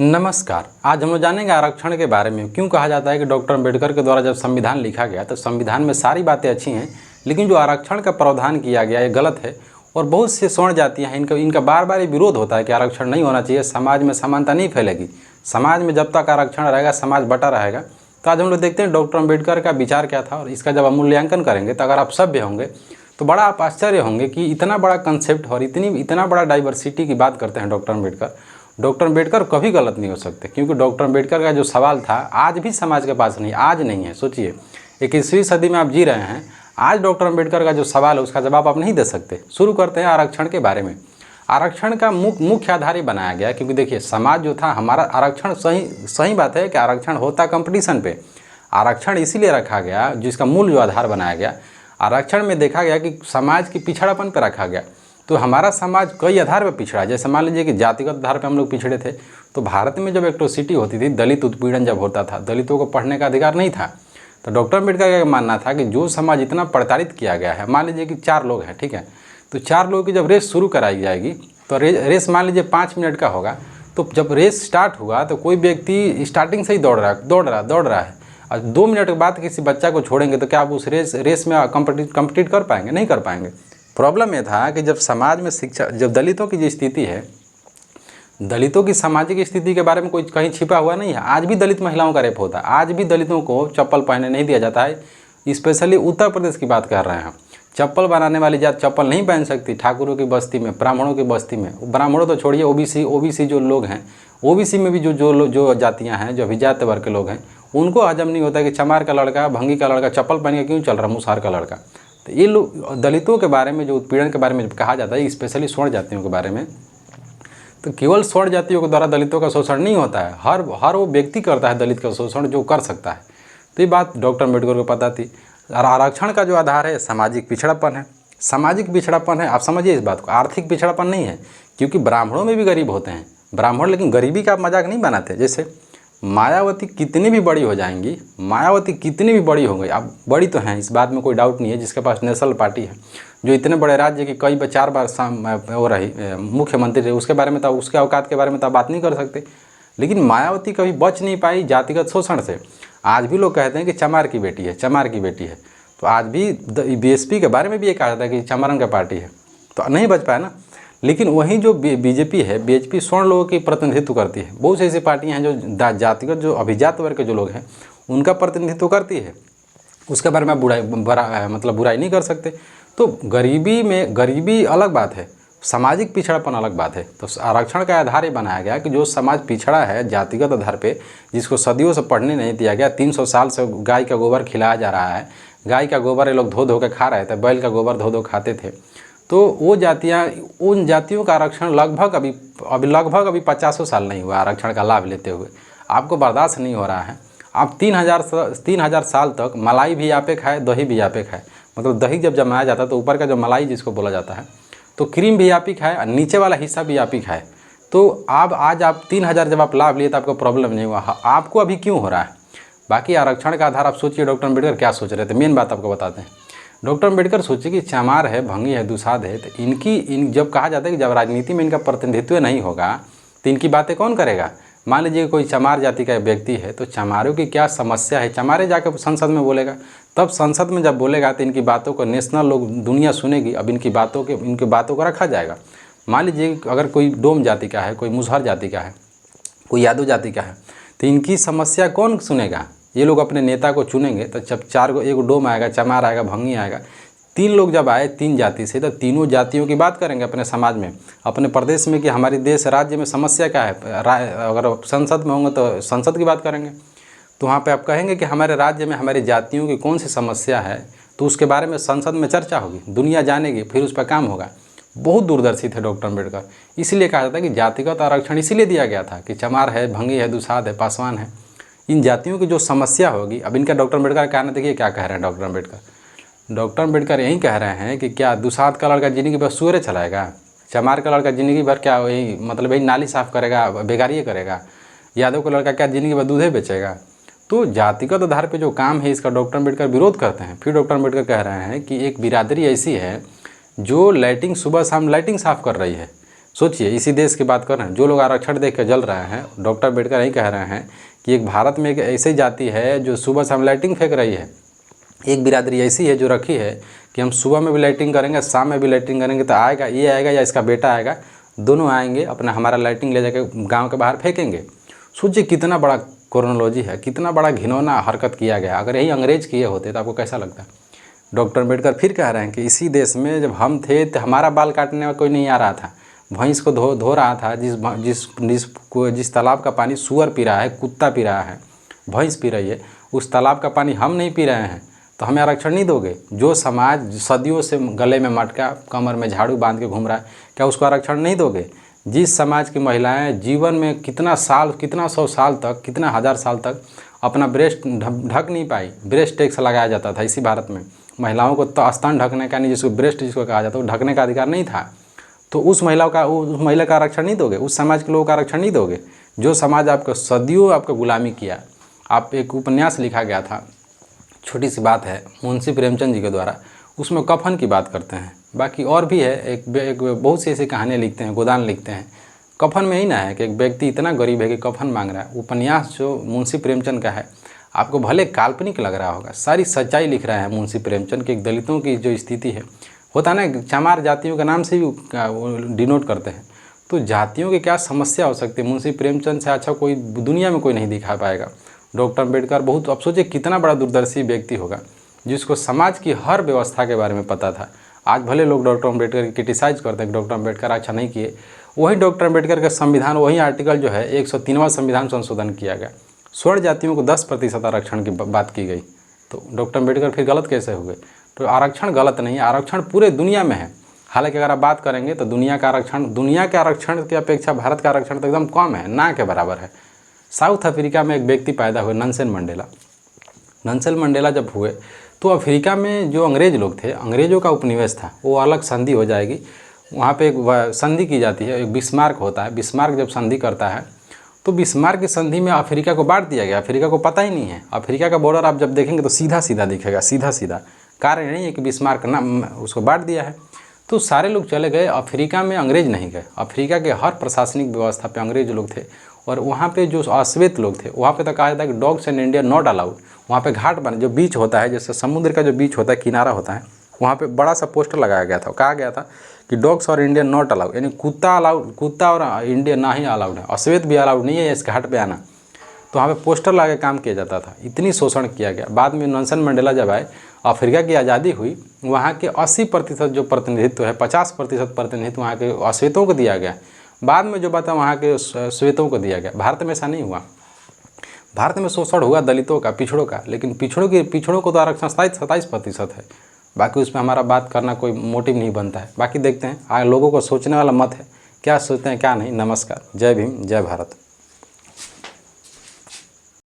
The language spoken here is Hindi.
नमस्कार। आज हम लोग जानेंगे आरक्षण के बारे में। क्यों कहा जाता है कि डॉक्टर अम्बेडकर के द्वारा जब संविधान लिखा गया तो संविधान में सारी बातें अच्छी हैं, लेकिन जो आरक्षण का प्रावधान किया गया ये गलत है। और बहुत से स्वर्ण जातियाँ हैं, इनका बार बार ये विरोध होता है कि आरक्षण नहीं होना चाहिए, समाज में समानता नहीं फैलेगी। समाज में जब तक आरक्षण रहेगा समाज बटा रहेगा। तो आज हम लोग देखते हैं डॉक्टर अम्बेडकर का विचार क्या था, और इसका जब हम मूल्यांकन करेंगे तो अगर आप सभ्य होंगे तो बड़ा आप आश्चर्य होंगे कि इतना बड़ा कंसेप्ट और इतना बड़ा डाइवर्सिटी की बात करते हैं डॉक्टर अम्बेडकर। डॉक्टर अम्बेडकर कभी गलत नहीं हो सकते, क्योंकि डॉक्टर अम्बेडकर का जो सवाल था आज भी समाज के पास नहीं, आज नहीं है। सोचिए 21वीं सदी में आप जी रहे हैं, आज डॉक्टर अम्बेडकर का जो सवाल है उसका जवाब आप नहीं दे सकते। शुरू करते हैं आरक्षण के बारे में। आरक्षण का मुख्य आधार ही बनाया गया, क्योंकि देखिए समाज जो था हमारा, आरक्षण सही बात है कि आरक्षण होता कंपटीशन पे। आरक्षण इसीलिए रखा गया, जिसका मूल जो आधार बनाया गया, आरक्षण में देखा गया कि समाज की पिछड़ापन पर रखा गया। तो हमारा समाज कई आधार पर पिछड़ा, जैसे मान लीजिए कि जातिगत आधार पर हम लोग पिछड़े थे। तो भारत में जब एट्रोसिटी होती थी, दलित उत्पीड़न जब होता था, दलितों को पढ़ने का अधिकार नहीं था, तो डॉक्टर अम्बेडकर का मानना था कि जो समाज इतना प्रताड़ित किया गया है, मान लीजिए कि 4 लोग हैं, ठीक है, तो 4 लोगों की जब रेस शुरू कराई जाएगी तो रेस मान लीजिए 5 मिनट का होगा। तो जब रेस स्टार्ट हुआ तो कोई व्यक्ति स्टार्टिंग से ही दौड़ रहा है और 2 मिनट के बाद किसी बच्चा को छोड़ेंगे तो क्या आप उस रेस में कम्पीट कर पाएंगे? नहीं कर पाएंगे। प्रॉब्लम ये था कि जब समाज में शिक्षा, जब दलितों की जो स्थिति है, दलितों की सामाजिक स्थिति के बारे में कोई कहीं छिपा हुआ नहीं है। आज भी दलित महिलाओं का रेप होता है, आज भी दलितों को चप्पल पहनने नहीं दिया जाता है। स्पेशली उत्तर प्रदेश की बात कर रहे हैं। चप्पल बनाने वाली जात चप्पल नहीं पहन सकती ठाकुरों की बस्ती में, ब्राह्मणों की बस्ती में। ब्राह्मणों तो छोड़िए, ओबीसी जो लोग हैं, ओबीसी में भी जो जातियाँ हैं, जो अभिजात वर्ग के लोग हैं, उनको हजम नहीं होता कि चमार का लड़का, भंगी का लड़का चप्पल पहन के क्यों चल रहा, मुसहर का लड़का। तो ये लोग दलितों के बारे में, जो उत्पीड़न के बारे में जब कहा जाता है, स्पेशली स्वर्ण जातियों के बारे में, तो केवल स्वर्ण जातियों के द्वारा दलितों का शोषण नहीं होता है, हर वो व्यक्ति करता है दलित का शोषण जो कर सकता है। तो ये बात डॉक्टर अम्बेडकर को पता थी। आरक्षण का जो आधार है सामाजिक पिछड़ापन है। सामाजिक पिछड़ापन है, आप समझिए इस बात को, आर्थिक पिछड़ापन नहीं है, क्योंकि ब्राह्मणों में भी गरीब होते हैं ब्राह्मण, लेकिन गरीबी का आप मजाक नहीं बनाते। जैसे मायावती कितनी भी बड़ी हो जाएंगी, मायावती कितनी भी बड़ी हो गई, अब बड़ी तो हैं, इस बात में कोई डाउट नहीं है, जिसके पास नेशनल पार्टी है, जो इतने बड़े राज्य की कई 4 बार वो रही मुख्यमंत्री रही, उसके बारे में तो, उसके औकात के बारे में तो आप बात नहीं कर सकते। लेकिन मायावती कभी बच नहीं पाई जातिगत शोषण से। आज भी लोग कहते हैं कि चमार की बेटी है, चमार की बेटी है। तो आज भी बीएसपी के बारे में भी ये कहा जाता है कि चमारन का पार्टी है, तो नहीं बच पाया ना। लेकिन वहीं जो बीजेपी है, बीएचपी स्वर्ण लोगों की प्रतिनिधित्व करती है। बहुत सी ऐसी पार्टियां हैं जो जातिगत, जो अभिजात वर्ग के जो लोग हैं उनका प्रतिनिधित्व करती है। उसके बारे में बुराई नहीं कर सकते। तो गरीबी अलग बात है, सामाजिक पिछड़ापन अलग बात है। तो आरक्षण का आधार ये बनाया गया कि जो समाज पिछड़ा है जातिगत आधार पे, जिसको सदियों से पढ़ने नहीं दिया गया, 300 साल से गाय का गोबर खिलाया जा रहा है, गाय का गोबर ये लोग धो धो के खा रहे थे, बैल का गोबर धो धो खाते थे। तो वो जातियाँ, उन जातियों का आरक्षण लगभग अभी 50 साल नहीं हुआ आरक्षण का लाभ लेते हुए। आपको बर्दाश्त नहीं हो रहा है। आप 3000 साल तक मलाई भी आपे खाए, दही भी आपे खाए। मतलब दही जब जमाया जाता है तो ऊपर का जो मलाई जिसको बोला जाता है, तो क्रीम भी आप ही खाए और नीचे वाला हिस्सा भी आप ही खाए। तो आज आप 3000 जब आप लाभ लिए तो आपको प्रॉब्लम नहीं हुआ, आपको अभी क्यों हो रहा है? बाकी आरक्षण का आधार आप सोचिए डॉक्टर अम्बेडकर क्या सोच रहे थे, मेन बात आपको बताते हैं। डॉक्टर अम्बेडकर सोचिए कि चमार है, भंगी है, दुसाध है, तो जब कहा जाता है कि जब राजनीति में इनका प्रतिनिधित्व नहीं होगा तो इनकी बातें कौन करेगा? मान लीजिए कोई चमार जाति का व्यक्ति है, तो चमारों की क्या समस्या है, चमारे जाकर संसद में बोलेगा। तब संसद में जब बोलेगा तो इनकी बातों को नेशनल लोग, दुनिया सुनेगी। अब इनकी बातों को रखा जाएगा। मान लीजिए अगर कोई डोम जाति का है, कोई मुसहर जाति का है, कोई यादव जाति का है, तो इनकी समस्या कौन सुनेगा? ये लोग अपने नेता को चुनेंगे। तो जब 4 को, एक डोम आएगा, चमार आएगा, भंगी आएगा, 3 लोग जब आए 3 जाति से, तो तीनों जातियों की बात करेंगे अपने समाज में, अपने प्रदेश में कि हमारे देश राज्य में समस्या क्या है। अगर संसद में होंगे तो संसद की बात करेंगे, तो वहाँ पे आप कहेंगे कि हमारे राज्य में हमारी जातियों की कौन सी समस्या है, तो उसके बारे में संसद में चर्चा होगी, दुनिया जानेगी, फिर उस पर काम होगा। बहुत दूरदर्शी थे डॉक्टर अम्बेडकर। इसीलिए कहा जाता है कि जातिगत आरक्षण इसीलिए दिया गया था कि चमार है, भंगी है, दुसाध है, पासवान है, इन जातियों की जो समस्या होगी। अब इनका डॉक्टर अम्बेडकर का कहना, देखिए क्या कह रहे हैं डॉक्टर अम्बेडकर यही कह रहे हैं कि क्या दुसाध का लड़का जिंदगी भर सूअरे चलाएगा, चमार का लड़का जिंदगी भर क्या वही मतलब यही नाली साफ़ करेगा, बेगारी करेगा, यादव का लड़का क्या जिंदगी भर दूधे बेचेगा। तो जातिगत आधार पे जो काम है इसका डॉक्टर अम्बेडकर विरोध करते हैं। फिर डॉक्टर अम्बेडकर कह रहे हैं कि एक बिरादरी ऐसी है जो सुबह शाम लाइटिंग साफ़ कर रही है, सोचिए, इसी देश की बात कर रहे हैं, जो लोग आरक्षण देख के जल रहे हैं, डॉक्टर अम्बेडकर यही कह रहे हैं कि एक भारत में एक ऐसी जाति है जो सुबह शाम लाइटिंग फेंक रही है। एक बिरादरी ऐसी है जो रखी है कि हम सुबह में भी लाइटिंग करेंगे, शाम में भी लाइटिंग करेंगे, तो आएगा, ये आएगा या इसका बेटा आएगा, दोनों आएंगे, अपना हमारा लाइटिंग ले जाके गांव के बाहर फेंकेंगे। सोचिए कितना बड़ा क्रोनोलॉजी है, कितना बड़ा घिनौना हरकत किया गया। अगर यही अंग्रेज किए होते तो आपको कैसा लगता? डॉक्टर अम्बेडकर फिर कह रहे हैं कि इसी देश में जब हम थे तो हमारा बाल काटने में कोई नहीं आ रहा था, भैंस को धो रहा था। जिस तालाब का पानी सूअर पी रहा है, कुत्ता पी रहा है, भैंस पी रही है, उस तालाब का पानी हम नहीं पी रहे हैं, तो हमें आरक्षण नहीं दोगे? जो समाज सदियों से गले में मटका, कमर में झाड़ू बांध के घूम रहा है, क्या उसको आरक्षण नहीं दोगे? जिस समाज की महिलाएं जीवन में कितना साल, कितना 100 साल तक, कितना 1000 साल तक अपना ब्रेस्ट ढक नहीं पाई, ब्रेस्ट टैक्स लगाया जाता था इसी भारत में। महिलाओं को तो स्तन ढकने का नहीं, जिसको ब्रेस्ट जिसको कहा जाता है, वो ढकने का अधिकार नहीं था, तो उस महिला का आरक्षण नहीं दोगे? उस समाज के लोगों का आरक्षण नहीं दोगे? जो समाज आपको सदियों आपको गुलामी किया। आप एक उपन्यास लिखा गया था, छोटी सी बात है, मुंशी प्रेमचंद जी के द्वारा, उसमें कफन की बात करते हैं। बाकी और भी है, एक बहुत सी ऐसी कहानियाँ लिखते हैं, गोदान लिखते हैं। कफन में ही ना है कि एक व्यक्ति इतना गरीब है कि कफन मांग रहा है। उपन्यास जो मुंशी प्रेमचंद का है, आपको भले काल्पनिक लग रहा होगा, सारी सच्चाई लिख रहे हैं मुंशी प्रेमचंद की। दलितों की जो स्थिति है, होता है ना, चमार जातियों के नाम से भी डिनोट करते हैं, तो जातियों की क्या समस्या हो सकती है, मुंशी प्रेमचंद से अच्छा कोई दुनिया में कोई नहीं दिखा पाएगा। डॉक्टर अम्बेडकर बहुत, अब सोचिए कितना बड़ा दूरदर्शी व्यक्ति होगा जिसको समाज की हर व्यवस्था के बारे में पता था। आज भले लोग डॉक्टर अम्बेडकर की क्रिटिसाइज करते हैं कि डॉक्टर अम्बेडकर अच्छा नहीं किए, वही डॉक्टर अम्बेडकर का संविधान, वही आर्टिकल जो है 103वां संविधान संशोधन किया गया, स्वर्ण जातियों को 10% आरक्षण की बात की गई, तो डॉक्टर अम्बेडकर फिर गलत कैसे हुए? तो आरक्षण गलत नहीं है, आरक्षण पूरे दुनिया में है। हालांकि अगर आप बात करेंगे तो दुनिया के आरक्षण की अपेक्षा भारत का आरक्षण तो एकदम कम है, ना के बराबर है। साउथ अफ्रीका में एक व्यक्ति पैदा हुए, नेल्सन मंडेला। नेल्सन मंडेला जब हुए तो अफ्रीका में जो अंग्रेज लोग थे, अंग्रेज़ों का उपनिवेश था, वो अलग संधि हो जाएगी, वहाँ पे एक संधि की जाती है, एक बिस्मार्क होता है। बिस्मार्क जब संधि करता है तो बिस्मार्क की संधि में अफ्रीका को बांट दिया गया। अफ्रीका को पता ही नहीं है, अफ्रीका का बॉर्डर आप जब देखेंगे तो सीधा सीधा दिखेगा, सीधा सीधा। कारण नहीं है कि बिस्मार्क ना उसको बांट दिया है। तो सारे लोग चले गए अफ्रीका में, अंग्रेज नहीं गए। अफ्रीका के हर प्रशासनिक व्यवस्था पे अंग्रेज लोग थे, और वहाँ पे जो अश्वेत लोग थे, वहाँ पे तो कहा जाता है कि dogs in India not allowed. वहाँ पे घाट बने, जो बीच होता है, जैसे समुद्र का जो बीच होता है, किनारा होता है, वहाँ पे बड़ा सा पोस्टर लगाया गया था, कहा गया था कि डॉग्स और इंडियन नॉट अलाउड, यानी कुत्ता अलाउड, कुत्ता और इंडियन ना ही अलाउड है, अश्वेत भी अलाउड नहीं है इस घाट पे आना। तो वहाँ पे पोस्टर लगा के काम किया जाता था, इतनी शोषण किया गया। बाद में नेल्सन मंडेला जब आए, अफ्रीका की आज़ादी हुई, वहाँ के 80% जो प्रतिनिधित्व है, 50% प्रतिनिधित्व वहाँ के अश्वेतों को दिया गया। बाद में जो बात है वहाँ के श्वेतों को दिया गया। भारत में ऐसा नहीं हुआ। भारत में शोषण हुआ दलितों का, पिछड़ों का, लेकिन पिछड़ों को तो आरक्षण 27% है। बाकी उसमें हमारा बात करना कोई मोटिव नहीं बनता है। बाकी देखते हैं, लोगों को सोचने वाला मत है, क्या सोचते हैं क्या नहीं। नमस्कार, जय भीम, जय भारत।